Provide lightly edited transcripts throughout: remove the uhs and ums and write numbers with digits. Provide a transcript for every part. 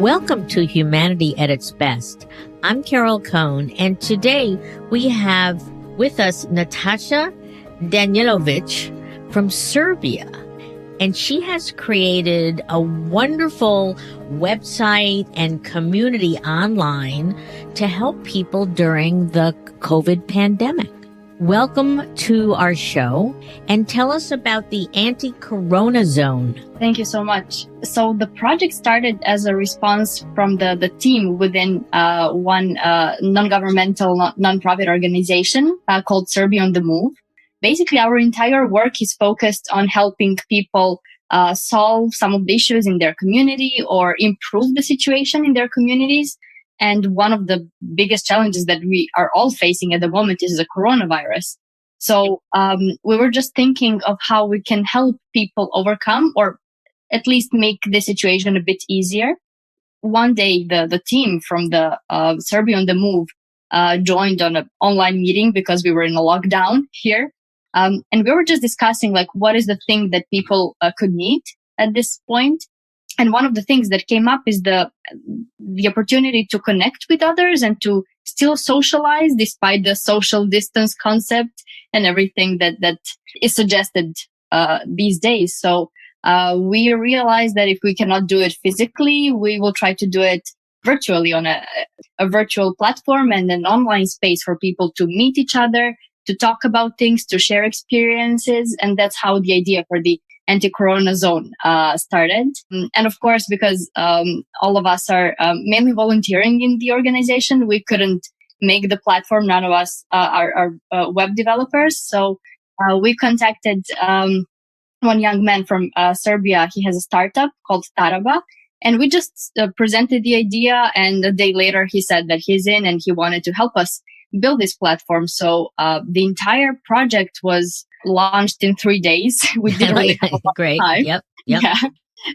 Welcome to Humanity at its Best. I'm Carol Cohn, and today we have with us Natasha Danielovich from Serbia. And she has created a wonderful website and community online to help people during the COVID pandemic. Welcome to our show, and tell us about the Anti-Corona Zone. Thank you so much. So the project started as a response from the team within one non-governmental non-profit organization called Serbia on the Move. Basically, our entire work is focused on helping people solve some of the issues in their community or improve the situation in their communities. And one of the biggest challenges that we are all facing at the moment is the coronavirus. So we were just thinking of how we can help people overcome or at least make the situation a bit easier. One day, the team from the Serbia on the Move joined on an online meeting because we were in a lockdown here. And we were just discussing what is the thing that people could need at this point. And one of the things that came up is the opportunity to connect with others and to still socialize despite the social distance concept and everything that is suggested these days. So we realized that if we cannot do it physically, we will try to do it virtually on a virtual platform and an online space for people to meet each other, to talk about things, to share experiences. And that's how the idea for the Anti-Corona Zone started. And of course, because all of us are mainly volunteering in the organization, we couldn't make the platform. None of us are web developers. So we contacted one young man from Serbia. He has a startup called Taraba. And we just presented the idea. And a day later, he said that he's in and he wanted to help us build this platform. So the entire project was launched in 3 days. We didn't really have a lot of time. Yep. Yeah.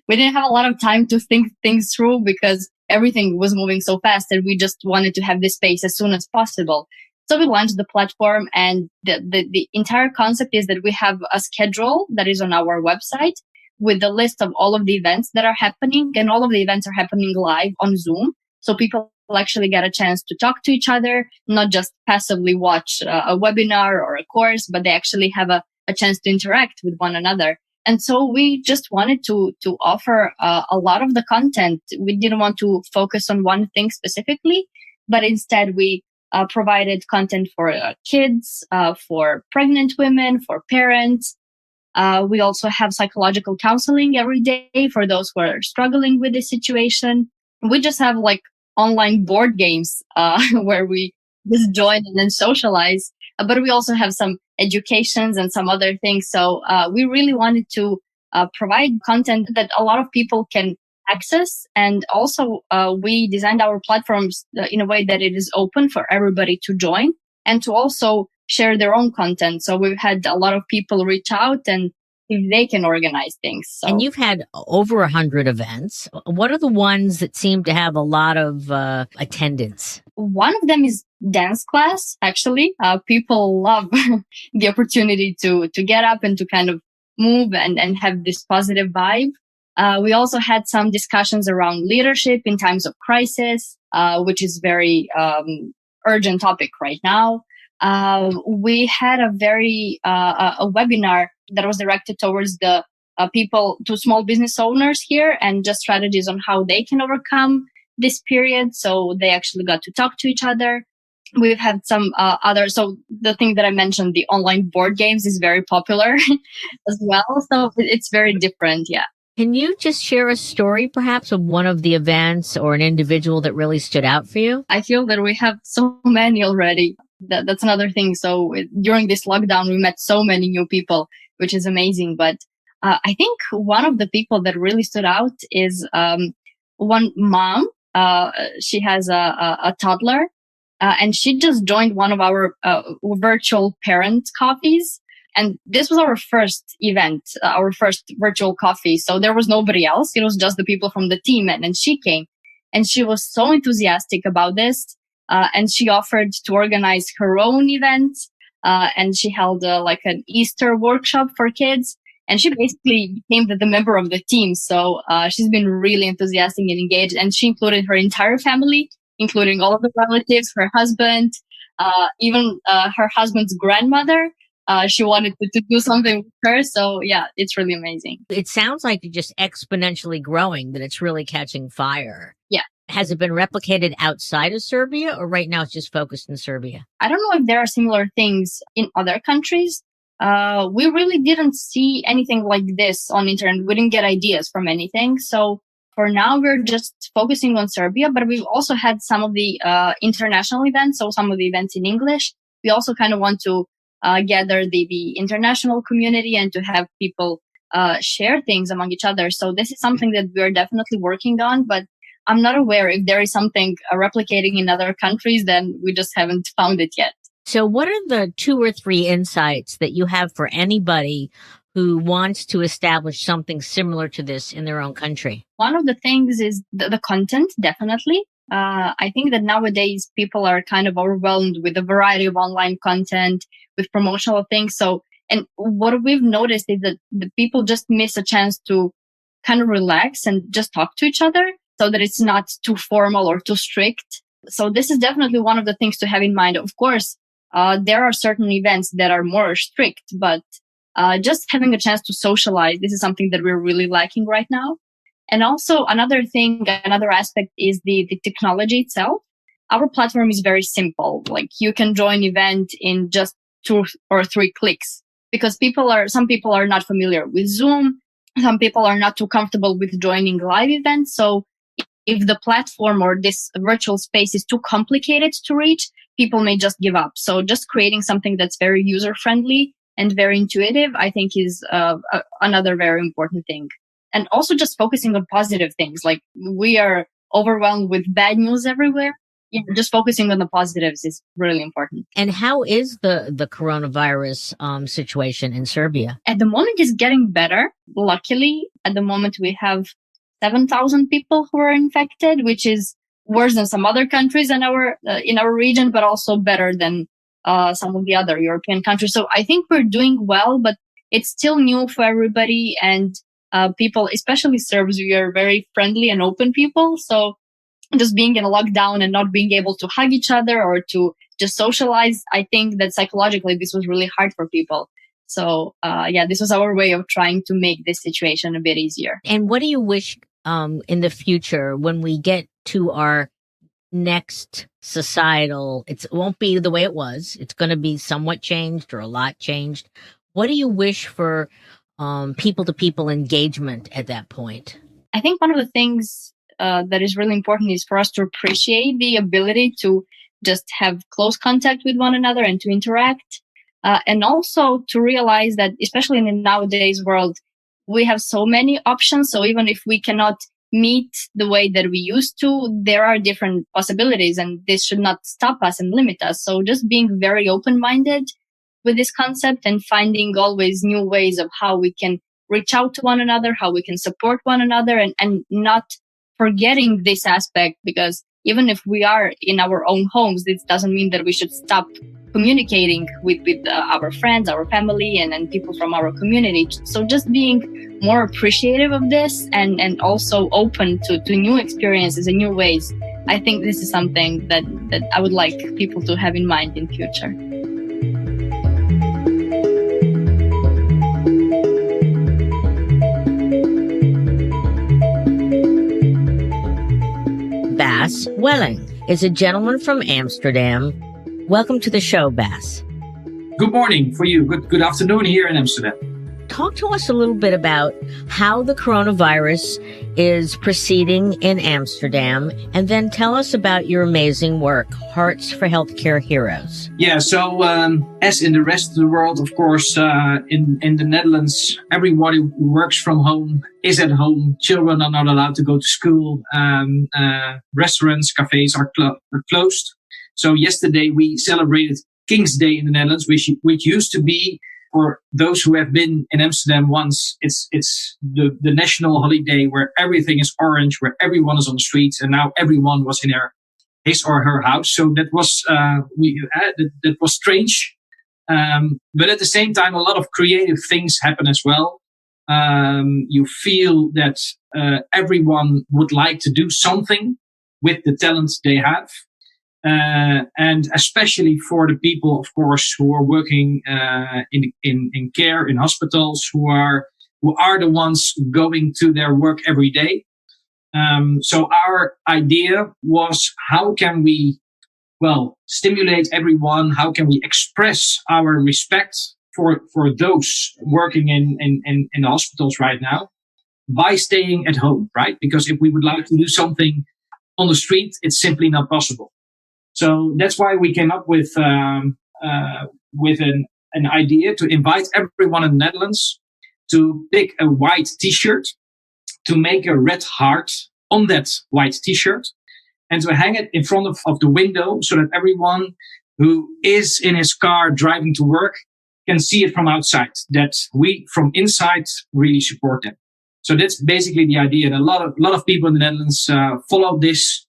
We didn't have a lot of time to think things through because everything was moving so fast and we just wanted to have this space as soon as possible. So we launched the platform, and the entire concept is that we have a schedule that is on our website with the list of all of the events that are happening, and all of the events are happening live on Zoom. So people actually get a chance to talk to each other, not just passively watch a webinar or a course, but they actually have a chance to interact with one another. And so we just wanted to offer a lot of the content. We didn't want to focus on one thing specifically, but instead we provided content for kids, for pregnant women, for parents. We also have psychological counseling every day for those who are struggling with the situation. We just have online board games where we just join and then socialize. But we also have some educations and some other things. So we really wanted to provide content that a lot of people can access. And also we designed our platforms in a way that it is open for everybody to join and to also share their own content. So we've had a lot of people reach out and if they can organize things. So. And you've had over 100 events. What are the ones that seem to have a lot of attendance? One of them is dance class, actually. People love the opportunity to get up and to kind of move and have this positive vibe. We also had some discussions around leadership in times of crisis, which is very urgent topic right now. We had a webinar that was directed towards the people, to small business owners here, and just strategies on how they can overcome this period. So they actually got to talk to each other. We've had some other, so the thing that I mentioned, the online board games is very popular as well. So it's very different. Yeah. Can you just share a story perhaps of one of the events or an individual that really stood out for you? I feel that we have so many already. That's another thing. So during this lockdown, we met so many new people, which is amazing. But I think one of the people that really stood out is one mom. She has a toddler, and she just joined one of our virtual parent coffees. And this was our first event, our first virtual coffee. So there was nobody else. It was just the people from the team. And she came and she was so enthusiastic about this. And she offered to organize her own event. And she held an Easter workshop for kids. And she basically became the member of the team. So she's been really enthusiastic and engaged. And she included her entire family, including all of the relatives, her husband, even her husband's grandmother. She wanted to do something with her. So yeah, it's really amazing. It sounds like you're just exponentially growing, that it's really catching fire. Yeah. Has it been replicated outside of Serbia, or right now it's just focused in Serbia? I don't know if there are similar things in other countries. We really didn't see anything like this on internet. We didn't get ideas from anything. So for now, we're just focusing on Serbia, but we've also had some of the international events. So some of the events in English. We also kind of want to gather the international community and to have people share things among each other. So this is something that we're definitely working on, but I'm not aware if there is something replicating in other countries, then we just haven't found it yet. So what are the 2 or 3 insights that you have for anybody who wants to establish something similar to this in their own country? One of the things is the content, definitely. I think that nowadays people are kind of overwhelmed with a variety of online content, with promotional things. So, and what we've noticed is that the people just miss a chance to kind of relax and just talk to each other so that it's not too formal or too strict. So this is definitely one of the things to have in mind. Of course, there are certain events that are more strict, but just having a chance to socialize, this is something that we're really lacking right now. And also another aspect is the technology itself. Our platform is very simple. Like you can join an event in just 2 or 3 clicks because some people are not familiar with Zoom. Some people are not too comfortable with joining live events. So if the platform or this virtual space is too complicated to reach, people may just give up. So just creating something that's very user friendly and very intuitive, I think is another very important thing. And also just focusing on positive things. Like we are overwhelmed with bad news everywhere. Yeah, just focusing on the positives is really important. And how is the coronavirus situation in Serbia? At the moment, it's getting better. Luckily, at the moment, we have 7,000 people who are infected, which is worse than some other countries in our region, but also better than some of the other European countries. So I think we're doing well, but it's still new for everybody. And people, especially Serbs, we are very friendly and open people. So just being in a lockdown and not being able to hug each other or to just socialize, I think that psychologically this was really hard for people. So this was our way of trying to make this situation a bit easier. And what do you wish in the future when we get to our next societal, it won't be the way it was. It's going to be somewhat changed or a lot changed. What do you wish for people-to-people engagement at that point? I think one of the things that is really important is for us to appreciate the ability to just have close contact with one another and to interact. And also to realize that, especially in the nowadays world, we have so many options. So even if we cannot meet the way that we used to, there are different possibilities and this should not stop us and limit us. So just being very open-minded with this concept and finding always new ways of how we can reach out to one another, how we can support one another and not forgetting this aspect, because even if we are in our own homes, this doesn't mean that we should stop communicating with our friends, our family, and people from our community. So just being more appreciative of this and also open to new experiences and new ways. I think this is something that I would like people to have in mind in future. Bas Welling is a gentleman from Amsterdam. Welcome to the show, Bas. Good morning for you. Good afternoon here in Amsterdam. Talk to us a little bit about how the coronavirus is proceeding in Amsterdam, and then tell us about your amazing work, Hearts for Healthcare Heroes. Yeah, so as in the rest of the world, of course, in the Netherlands, everybody who works from home is at home. Children are not allowed to go to school. Restaurants, cafes are closed. So yesterday we celebrated King's Day in the Netherlands, which used to be, for those who have been in Amsterdam once, it's the national holiday where everything is orange, where everyone is on the streets, and now everyone was in his or her house. So that was that was strange, but at the same time, a lot of creative things happen as well. You feel that everyone would like to do something with the talents they have. And especially for the people, of course, who are working in care, in hospitals, who are the ones going to their work every day. So our idea was, how can we, stimulate everyone? How can we express our respect for those working in hospitals right now by staying at home, right? Because if we would like to do something on the street, it's simply not possible. So that's why we came up with an idea to invite everyone in the Netherlands to pick a white T-shirt, to make a red heart on that white T-shirt, and to hang it in front of the window so that everyone who is in his car driving to work can see it from outside, that we from inside really support them. So that's basically the idea. And a lot of people in the Netherlands follow this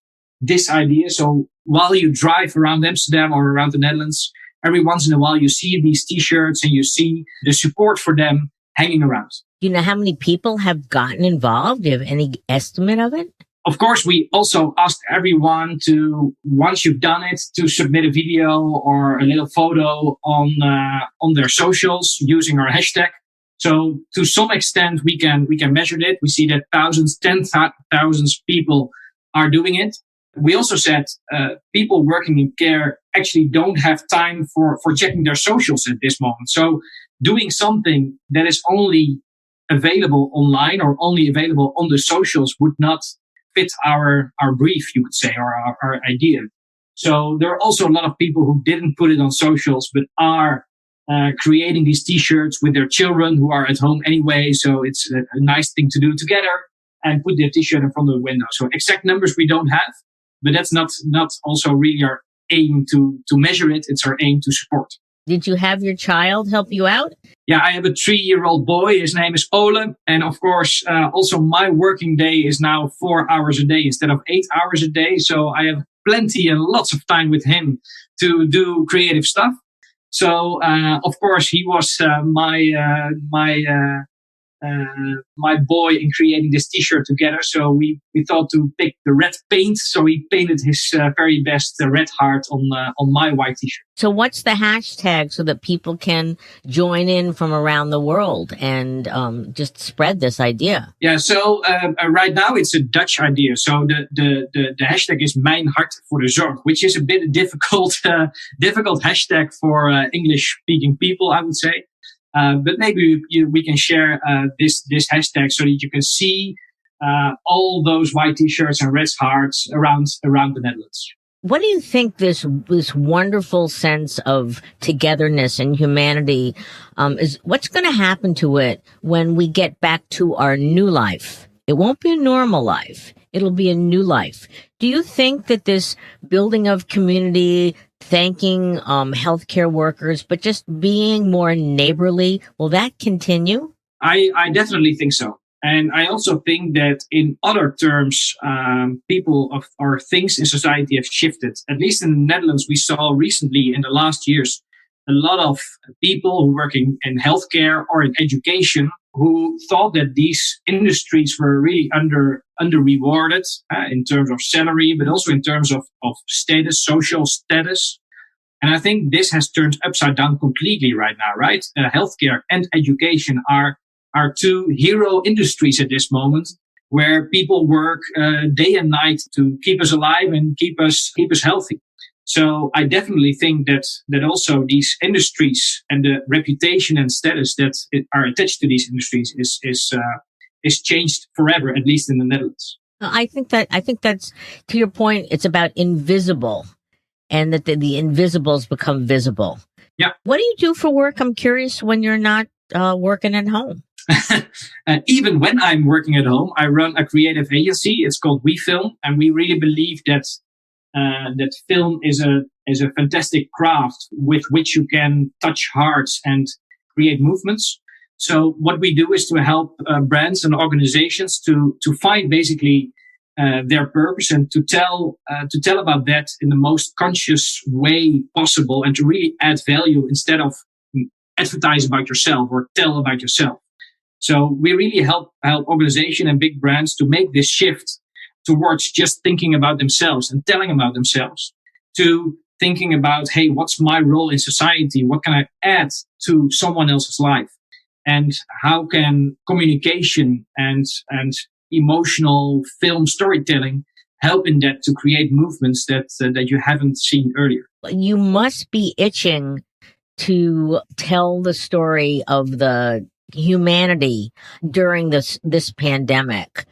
idea. So while you drive around Amsterdam or around the Netherlands, every once in a while you see these T-shirts and you see the support for them hanging around. Do you know how many people have gotten involved? Do you have any estimate of it? Of course, we also asked everyone to, once you've done it, to submit a video or a little photo on their socials using our hashtag. So to some extent, we can measure it. We see that thousands, 10,000 people are doing it. We also said people working in care actually don't have time for checking their socials at this moment. So doing something that is only available online or only available on the socials would not fit our brief, you could say, or our idea. So there are also a lot of people who didn't put it on socials, but are creating these T-shirts with their children who are at home anyway. So it's a nice thing to do together and put their T-shirt in front of the window. So exact numbers we don't have, but that's not also really our aim to measure it. It's our aim to support. Did you have your child help you out? Yeah, I have a 3-year-old boy. His name is Ole. And of course, also my working day is now 4 hours a day instead of 8 hours a day. So I have plenty and lots of time with him to do creative stuff. So, of course, he was my boy in creating this T-shirt together. So we thought to pick the red paint. So he painted his very best red heart on my white T-shirt. So what's the hashtag so that people can join in from around the world and just spread this idea? Yeah. So right now it's a Dutch idea. So the hashtag is Mijn Hart voor de Zorg, which is a bit difficult hashtag for English speaking people, I would say. But maybe we can share this hashtag so that you can see all those white T-shirts and red hearts around the Netherlands. What do you think this wonderful sense of togetherness and humanity is? What's going to happen to it when we get back to our new life? It won't be a normal life. It'll be a new life. Do you think that this building of community, thanking healthcare workers, but just being more neighborly, will that continue? I definitely think so. And I also think that in other terms, people or things in society have shifted. At least in the Netherlands, we saw recently in the last years, a lot of people who work in healthcare or in education who thought that these industries were really under rewarded in terms of salary, but also in terms of status, social status. And I think this has turned upside down completely right now, right? Healthcare and education are two hero industries at this moment, where people work day and night to keep us alive and keep us healthy. So I definitely think that also these industries and the reputation and status that are attached to these industries is changed forever, at least in the Netherlands. I think that's, to your point, it's about invisible, and that the invisibles become visible. Yeah. What do you do for work? I'm curious, when you're not working at home. Even when I'm working at home, I run a creative agency. It's called We Film, and we really believe that film is a fantastic craft with which you can touch hearts and create movements. So what we do is to help brands and organizations to find basically their purpose and to tell about that in the most conscious way possible, and to really add value instead of advertise about yourself or tell about yourself. So we really help organizations and big brands to make this shift towards just thinking about themselves and telling about themselves, to thinking about, hey, what's my role in society? What can I add to someone else's life? And how can communication and emotional film storytelling help in that to create movements that you haven't seen earlier? You must be itching to tell the story of the humanity during this pandemic.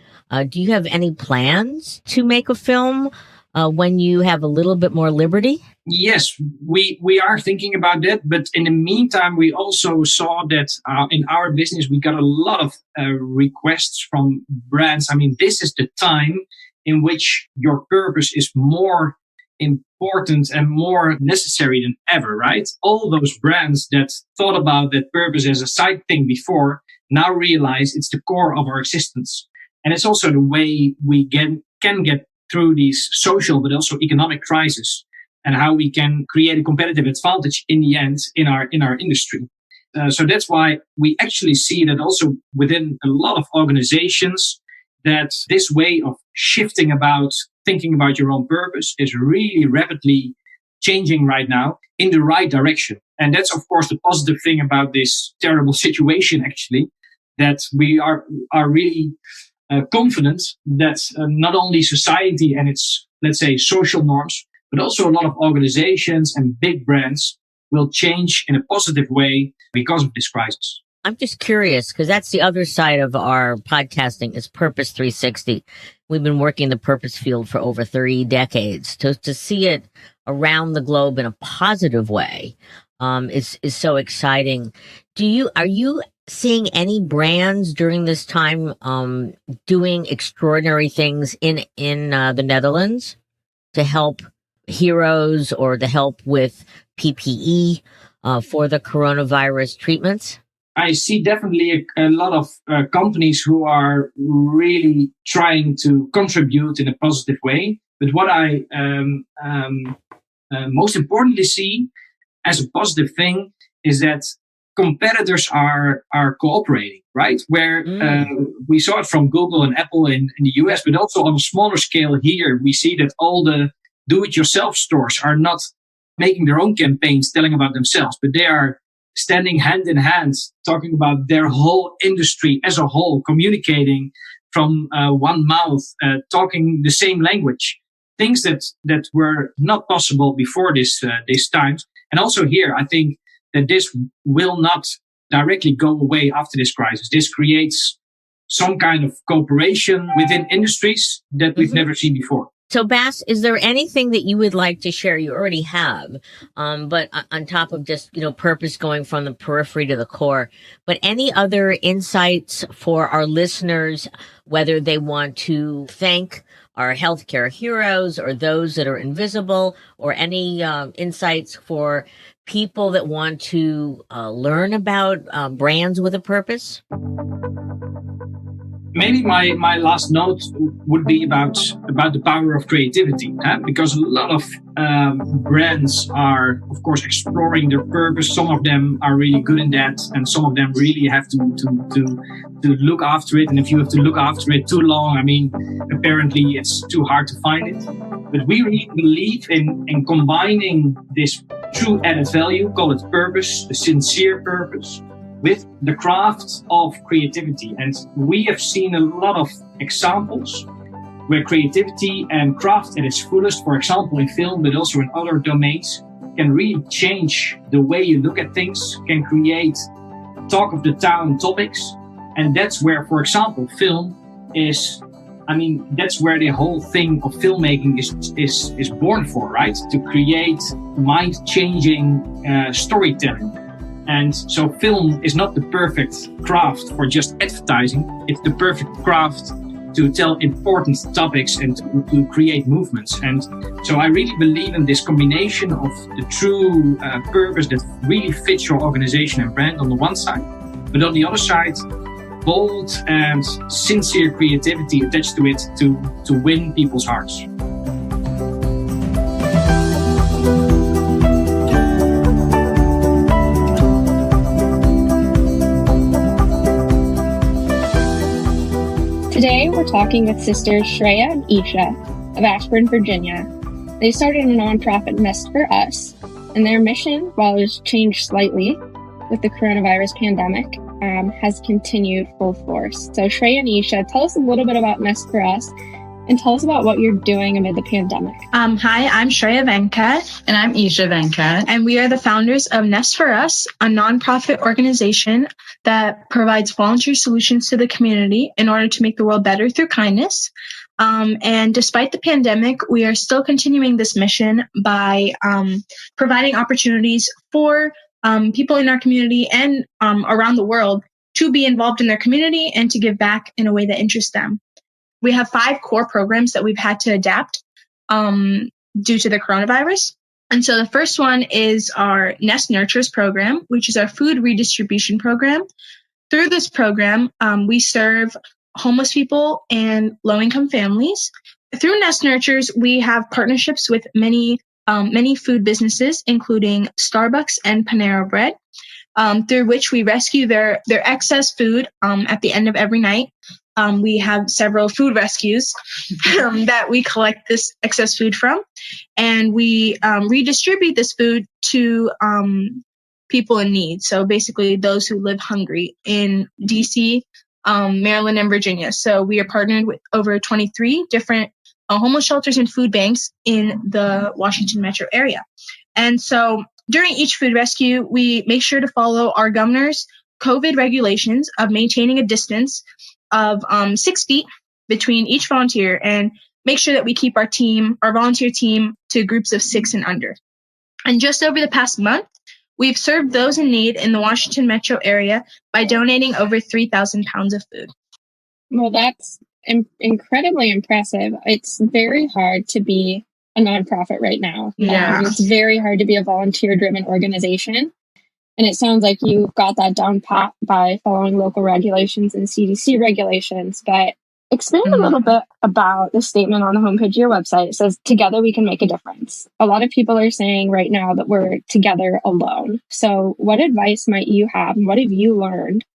Do you have any plans to make a film when you have a little bit more liberty? Yes, we are thinking about that. But in the meantime, we also saw that in our business, we got a lot of requests from brands. I mean, this is the time in which your purpose is more important and more necessary than ever, right? All those brands that thought about that purpose as a side thing before now realize it's the core of our existence. And it's also the way we can get through these social but also economic crises, and how we can create a competitive advantage in the end in our industry. So that's why we actually see that also within a lot of organizations, that this way of shifting about thinking about your own purpose is really rapidly changing right now in the right direction. And that's, of course, the positive thing about this terrible situation, actually, that we are really confident that not only society and its, let's say, social norms, but also a lot of organizations and big brands will change in a positive way because of this crisis. I'm just curious, because that's the other side of our podcasting is Purpose 360. We've been working the purpose field for over 30 decades. To see it around the globe in a positive way is so exciting. Are you seeing any brands during this time doing extraordinary things in the Netherlands to help heroes or to help with PPE for the coronavirus treatments? I see definitely a lot of companies who are really trying to contribute in a positive way. But what I most importantly see as a positive thing is that competitors are cooperating, right? Where we saw it from Google and Apple in the US, but also on a smaller scale here, we see that all the do-it-yourself stores are not making their own campaigns telling about themselves, but they are standing hand in hand, talking about their whole industry as a whole, communicating from one mouth, talking the same language, things that were not possible before these times. And also here, I think that this will not directly go away after this crisis. This creates some kind of cooperation within industries that we've never seen before. So, Bas, is there anything that you would like to share? You already have, but on top of just, purpose going from the periphery to the core, but any other insights for our listeners, whether they want to thank our healthcare heroes or those that are invisible, or any insights for people that want to learn about brands with a purpose? Maybe my last note would be about the power of creativity, because a lot of brands are, of course, exploring their purpose. Some of them are really good in that, and some of them really have to look after it. And if you have to look after it too long, I mean, apparently it's too hard to find it. But we really believe in combining this true added value, call it purpose, a sincere purpose, with the craft of creativity. And we have seen a lot of examples where creativity and craft at its fullest, for example, in film, but also in other domains, can really change the way you look at things, can create talk of the town topics. And that's where, for example, film is, that's where the whole thing of filmmaking is born for, right? To create mind-changing storytelling. And so film is not the perfect craft for just advertising. It's the perfect craft to tell important topics and to create movements. And so I really believe in this combination of the true purpose that really fits your organization and brand on the one side, but on the other side, bold and sincere creativity attached to it to win people's hearts. Today, we're talking with sisters Shreya and Isha of Ashburn, Virginia. They started a nonprofit NEST4US, and their mission, while it has changed slightly with the coronavirus pandemic, has continued full force. So Shreya and Isha, tell us a little bit about NEST4US and tell us about what you're doing amid the pandemic. Hi, I'm Shreya Venkat. And I'm Isha Venkat. And we are the founders of NEST4US, a nonprofit organization that provides volunteer solutions to the community in order to make the world better through kindness. And despite the pandemic, we are still continuing this mission by providing opportunities for people in our community and around the world to be involved in their community and to give back in a way that interests them. We have 5 core programs that we've had to adapt due to the coronavirus. And so the first one is our Nest Nurtures program, which is our food redistribution program. Through this program, we serve homeless people and low-income families. Through Nest Nurtures, we have partnerships with many food businesses, including Starbucks and Panera Bread, through which we rescue their excess food at the end of every night. We have several food rescues that we collect this excess food from, and we redistribute this food to people in need. So basically those who live hungry in DC, Maryland, and Virginia. So we are partnered with over 23 different homeless shelters and food banks in the Washington metro area. And so during each food rescue, we make sure to follow our governor's COVID regulations of maintaining a distance of 6 feet between each volunteer and make sure that we keep our volunteer team to groups of 6 and under. And just over the past month, we've served those in need in the Washington metro area by donating over 3,000 pounds of food. Well, that's incredibly impressive. It's very hard to be a nonprofit right now. Yeah. It's very hard to be a volunteer-driven organization. And it sounds like you got that down pat by following local regulations and CDC regulations. But expand a little bit about the statement on the homepage of your website. It says, "Together we can make a difference." A lot of people are saying right now that we're together alone. So what advice might you have and what have you learned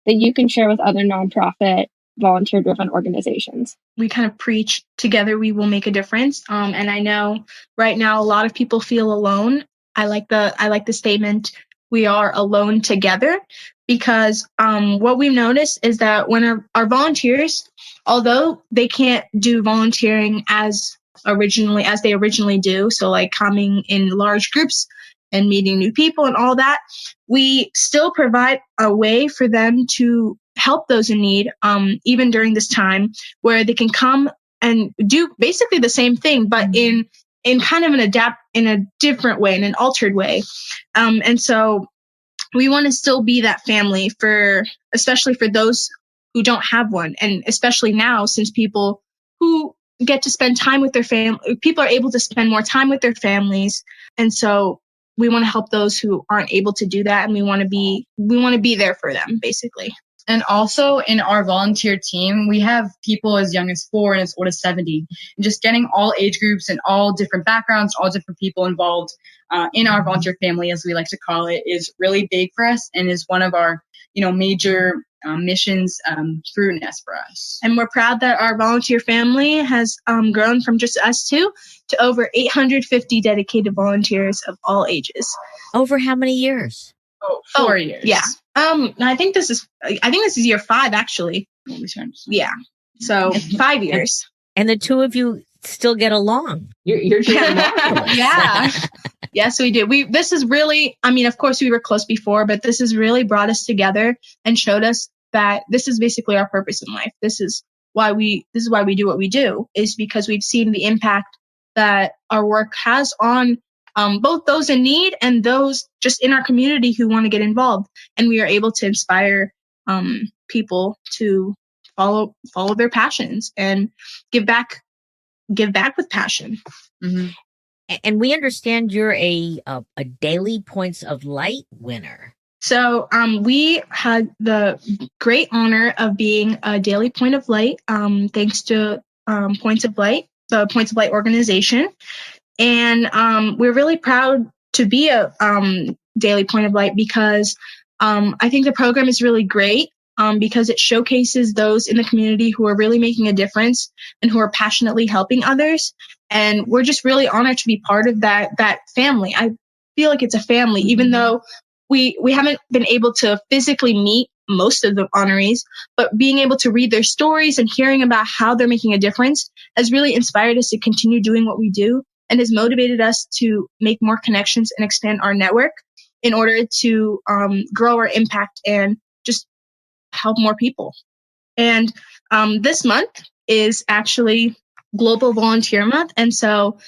that you can share with other nonprofit volunteer-driven organizations? We kind of preach together we will make a difference. And I know right now a lot of people feel alone. I like the statement, "We are alone together," because what we've noticed is that when our volunteers, although they can't do volunteering as they originally do, so like coming in large groups and meeting new people and all that, we still provide a way for them to help those in need, even during this time, where they can come and do basically the same thing, but in kind of in a different way, in an altered way. And so we want to still be that family especially for those who don't have one. And especially now, since people who get to spend time with their family, people are able to spend more time with their families. And so we want to help those who aren't able to do that. And we want to be there for them, basically. And also in our volunteer team, we have people as young as 4 and as old as 70. And just getting all age groups and all different backgrounds, all different people involved in our volunteer family, as we like to call it, is really big for us and is one of our major missions through NEST4US. And we're proud that our volunteer family has grown from just us 2 to over 850 dedicated volunteers of all ages. Over how many years? 4 years. Yeah. I think this is year 5, actually. Yeah. So 5 years. And the 2 of you still get along. You're doing marvelous. Yeah. Yes, we do. This is really, of course we were close before, but this has really brought us together and showed us that this is basically our purpose in life. This is why we do what we do, is because we've seen the impact that our work has on both those in need and those just in our community who want to get involved. And we are able to inspire people to follow their passions and give back with passion. Mm-hmm. And we understand you're a Daily Points of Light winner. So we had the great honor of being a Daily Point of Light, thanks to Points of Light, the Points of Light organization. And we're really proud to be a Daily Point of Light because I think the program is really great. because it showcases those in the community who are really making a difference and who are passionately helping others. And we're just really honored to be part of that family. I feel like it's a family, even though we haven't been able to physically meet most of the honorees, but being able to read their stories and hearing about how they're making a difference has really inspired us to continue doing what we do and has motivated us to make more connections and expand our network in order to grow our impact and just help more people. And this month is actually Global Volunteer Month. And so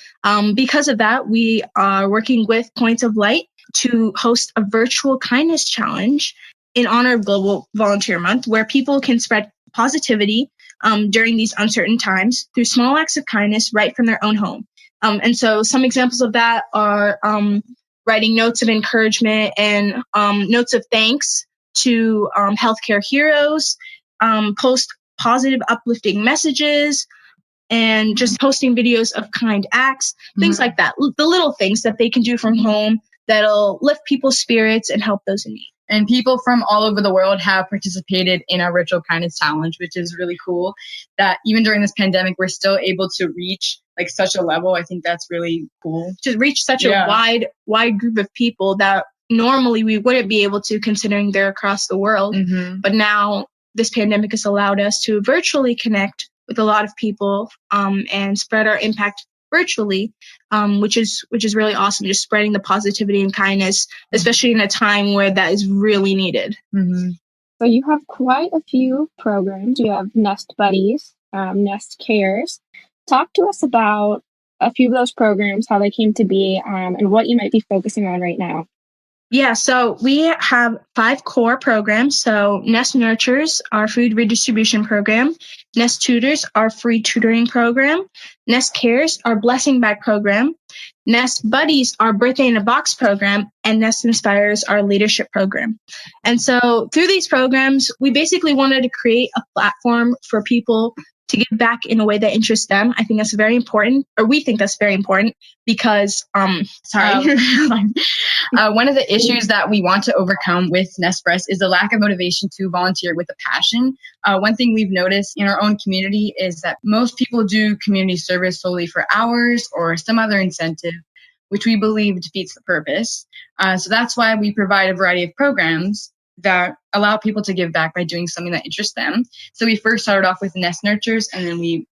because of that, we are working with Points of Light to host a virtual kindness challenge in honor of Global Volunteer Month, where people can spread positivity during these uncertain times through small acts of kindness right from their own home. And so some examples of that are writing notes of encouragement and notes of thanks to healthcare heroes, post positive, uplifting messages, and just posting videos of kind acts, things like that. The little things that they can do from home that'll lift people's spirits and help those in need. And people from all over the world have participated in our virtual kindness challenge, which is really cool that even during this pandemic, we're still able to reach like such a level. I think that's really cool. To reach such a wide group of people that normally we wouldn't be able to, considering they're across the world. But now this pandemic has allowed us to virtually connect with a lot of people and spread our impact virtually, which is really awesome. Just spreading the positivity and kindness, especially in a time where that is really needed. So you have quite a few programs. You have Nest Buddies, Nest Cares. Talk to us about a few of those programs, how they came to be, and what you might be focusing on right now. Yeah, so we have 5 core programs. So Nest Nurtures, our food redistribution program. Nest Tutors, our free tutoring program. Nest Cares, our blessing bag program. Nest Buddies, our birthday in a box program. And Nest Inspires, our leadership program. And so through these programs, we basically wanted to create a platform for people to give back in a way that interests them. I think that's very important, or we think that's very important because, one of the issues that we want to overcome with Nest4US is the lack of motivation to volunteer with a passion. One thing we've noticed in our own community is that most people do community service solely for hours or some other incentive, which we believe defeats the purpose. So that's why we provide a variety of programs that allow people to give back by doing something that interests them. So we first started off with Nest Nurtures, and then we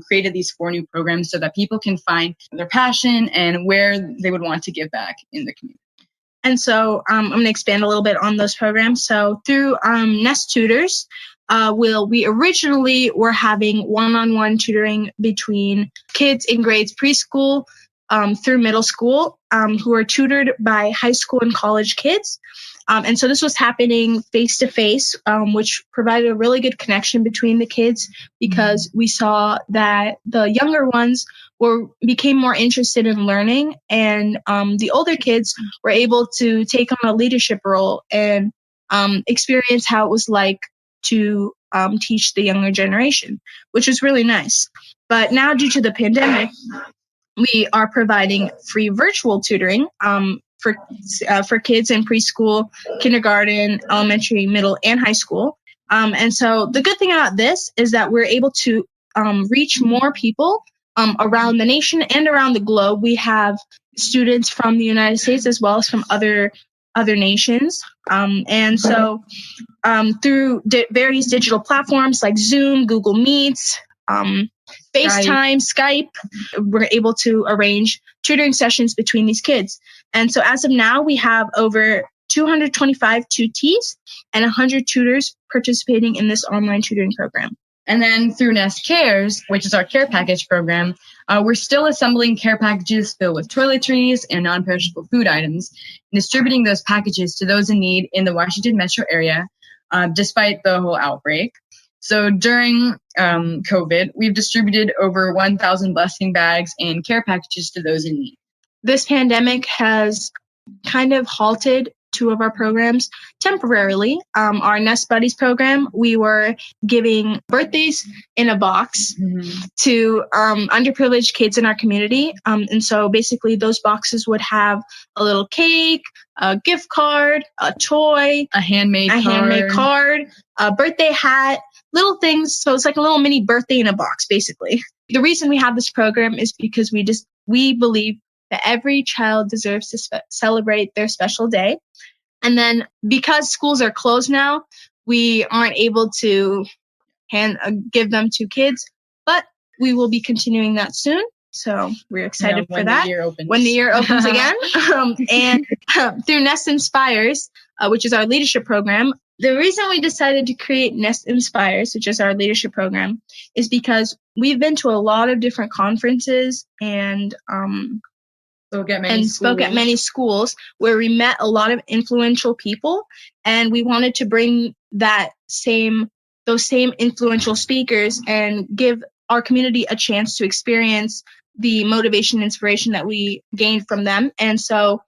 created these 4 new programs so that people can find their passion and where they would want to give back in the community. And so I'm going to expand a little bit on those programs. So through Nest Tutors, we originally were having one-on-one tutoring between kids in grades preschool through middle school who are tutored by high school and college kids. And so this was happening face-to-face, which provided a really good connection between the kids because we saw that the younger ones became more interested in learning, and the older kids were able to take on a leadership role and experience how it was like to teach the younger generation, which was really nice. But now, due to the pandemic, we are providing free virtual tutoring for kids in preschool, kindergarten, elementary, middle, and high school. And so the good thing about this is that we're able to reach more people around the nation and around the globe. We have students from the United States as well as from other nations. And so through various digital platforms like Zoom, Google Meets, FaceTime, Skype, we're able to arrange tutoring sessions between these kids. And so as of now, we have over 225 tutees and 100 tutors participating in this online tutoring program. And then through Nest Cares, which is our care package program, we're still assembling care packages filled with toiletries and non-perishable food items and distributing those packages to those in need in the Washington metro area, despite the whole outbreak. So during COVID, we've distributed over 1,000 blessing bags and care packages to those in need. This pandemic has kind of halted two of our programs temporarily. Our Nest Buddies program, we were giving birthdays in a box to underprivileged kids in our community. And so basically those boxes would have a little cake, a gift card, a toy, a handmade card, a birthday hat, little things. So it's like a little mini birthday in a box, basically. The reason we have this program is because we believe that every child deserves to celebrate their special day. And then because schools are closed now, we aren't able to give them to kids, but we will be continuing that soon. So we're excited for that. When the year opens again. And through Nest Inspires, which is our leadership program, the reason we decided to create Nest Inspires, which is our leadership program, is because we've been to a lot of different conferences and spoke at many schools where we met a lot of influential people, and we wanted to bring those same influential speakers and give our community a chance to experience the motivation and inspiration that we gained from them. And so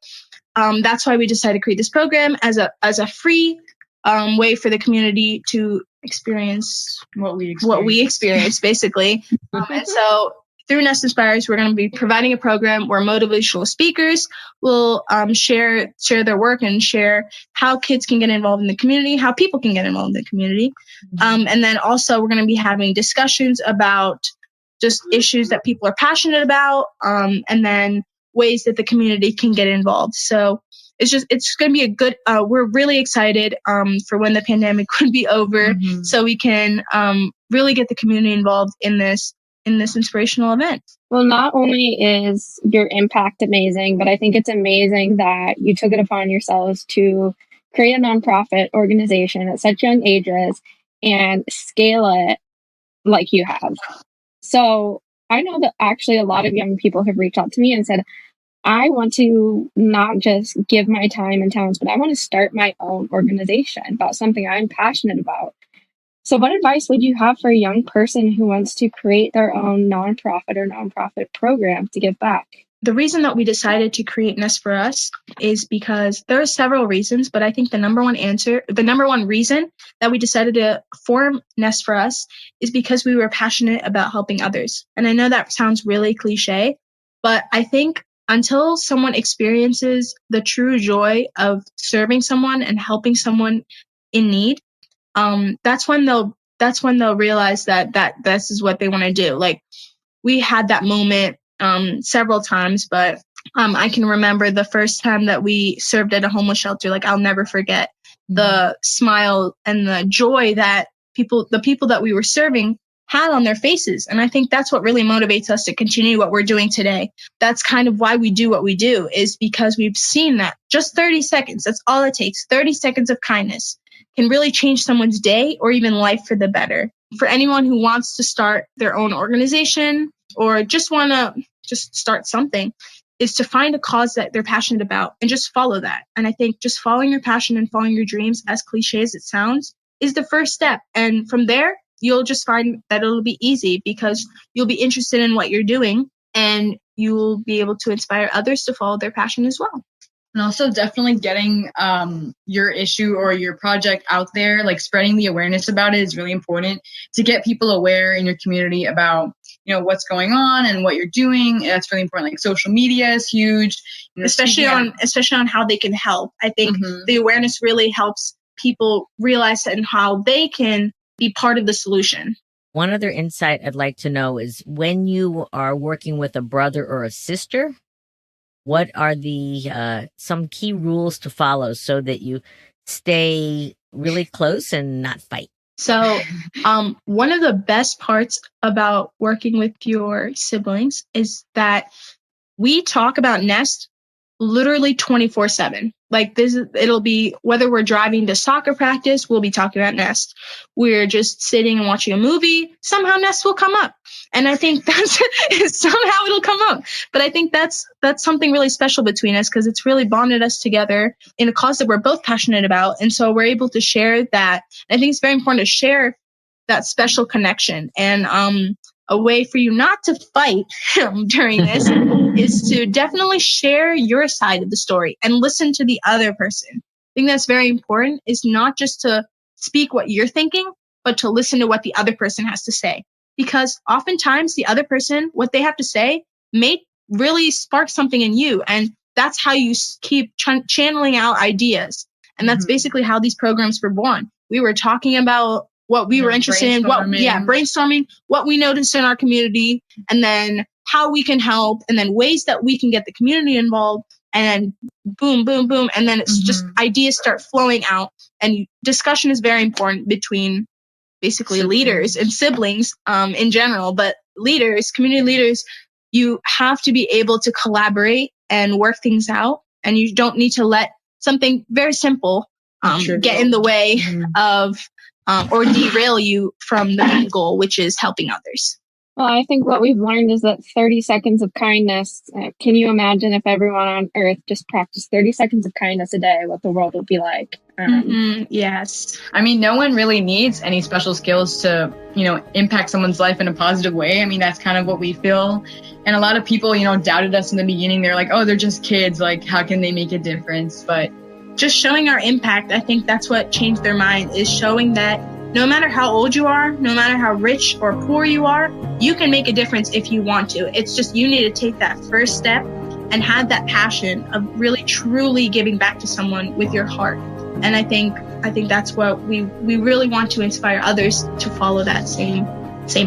that's why we decided to create this program as a free way for the community to experience what we experience, basically. And so through Nest Inspires, we're going to be providing a program where motivational speakers will share their work and share how kids can get involved in the community, how people can get involved in the community. And then also we're going to be having discussions about just issues that people are passionate about, and then ways that the community can get involved. So it's going to be a good, we're really excited for when the pandemic would be over, so we can really get the community involved in this inspirational event. Well, not only is your impact amazing, but I think it's amazing that you took it upon yourselves to create a nonprofit organization at such young ages and scale it like you have. So I know that actually a lot of young people have reached out to me and said, I want to not just give my time and talents, but I want to start my own organization about something I'm passionate about. So what advice would you have for a young person who wants to create their own nonprofit program to give back? The reason that we decided to create NEST4US is because there are several reasons, but I think the number one reason that we decided to form NEST4US is because we were passionate about helping others. And I know that sounds really cliche, but I think until someone experiences the true joy of serving someone and helping someone in need, that's when they'll realize that this is what they want to do. Like, we had that moment several times, but I can remember the first time that we served at a homeless shelter. Like, I'll never forget the smile and the joy that the people that we were serving had on their faces. And I think that's what really motivates us to continue what we're doing today. That's kind of why we do what we do, is because we've seen that just 30 seconds, that's all it takes. 30 seconds of kindness can really change someone's day or even life for the better. For anyone who wants to start their own organization or just want to start something, is to find a cause that they're passionate about and just follow that. And I think just following your passion and following your dreams, as cliche as it sounds, is the first step. And from there, you'll just find that it'll be easy because you'll be interested in what you're doing and you'll be able to inspire others to follow their passion as well. And also definitely getting your issue or your project out there, like spreading the awareness about it is really important to get people aware in your community about, what's going on and what you're doing. That's really important. Like, social media is huge, especially on how they can help. I think the awareness really helps people realize and how they can be part of the solution. One other insight I'd like to know is, when you are working with a brother or a sister, what are the some key rules to follow so that you stay really close and not fight? So one of the best parts about working with your siblings is that we talk about Nest literally 24/7. Like, it'll be whether we're driving to soccer practice, we'll be talking about Nest. We're just sitting and watching a movie, somehow Nest will come up. And I think somehow it'll come up. But I think that's something really special between us, because it's really bonded us together in a cause that we're both passionate about. And so we're able to share that. I think it's very important to share that special connection. And a way for you not to fight during this is to definitely share your side of the story and listen to the other person. thing that's very important is not just to speak what you're thinking, but to listen to what the other person has to say. Because oftentimes the other person, what they have to say may really spark something in you. And that's how you keep channeling out ideas. And that's basically how these programs were born. We were talking about what we were interested in, brainstorming, what we noticed in our community, and then how we can help, and then ways that we can get the community involved, and then boom, boom, boom. And then it's just ideas start flowing out, and discussion is very important between basically leaders and siblings in general, but leaders, community leaders, you have to be able to collaborate and work things out, and you don't need to let something very simple get in the way of or derail you from the main goal, which is helping others. Well, I think what we've learned is that 30 seconds of kindness, can you imagine if everyone on Earth just practiced 30 seconds of kindness a day, what the world would be like? Yes. I mean, no one really needs any special skills to, impact someone's life in a positive way. I mean, that's kind of what we feel. And a lot of people, doubted us in the beginning. They're like, oh, they're just kids. Like, how can they make a difference? But just showing our impact, I think that's what changed their mind, is showing that no matter how old you are, no matter how rich or poor you are, you can make a difference if you want to. It's just you need to take that first step and have that passion of really truly giving back to someone with your heart. And I think that's what we really want to inspire others to follow that same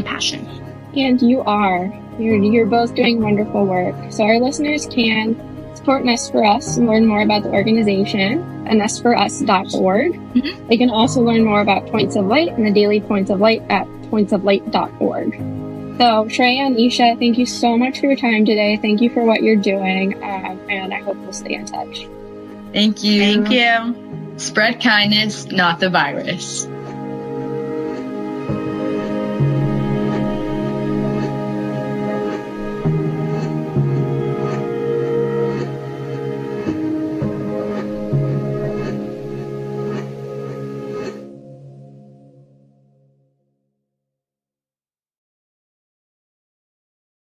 passion. And you're both doing wonderful work. So our listeners can support NEST4US and learn more about the organization at NEST4US.org. They can also learn more about Points of Light and the daily Points of Light at pointsoflight.org. So Shreya and Isha, thank you so much for your time today. Thank you for what you're doing, and I hope we'll stay in touch. Thank you. Thank you. Spread kindness, not the virus.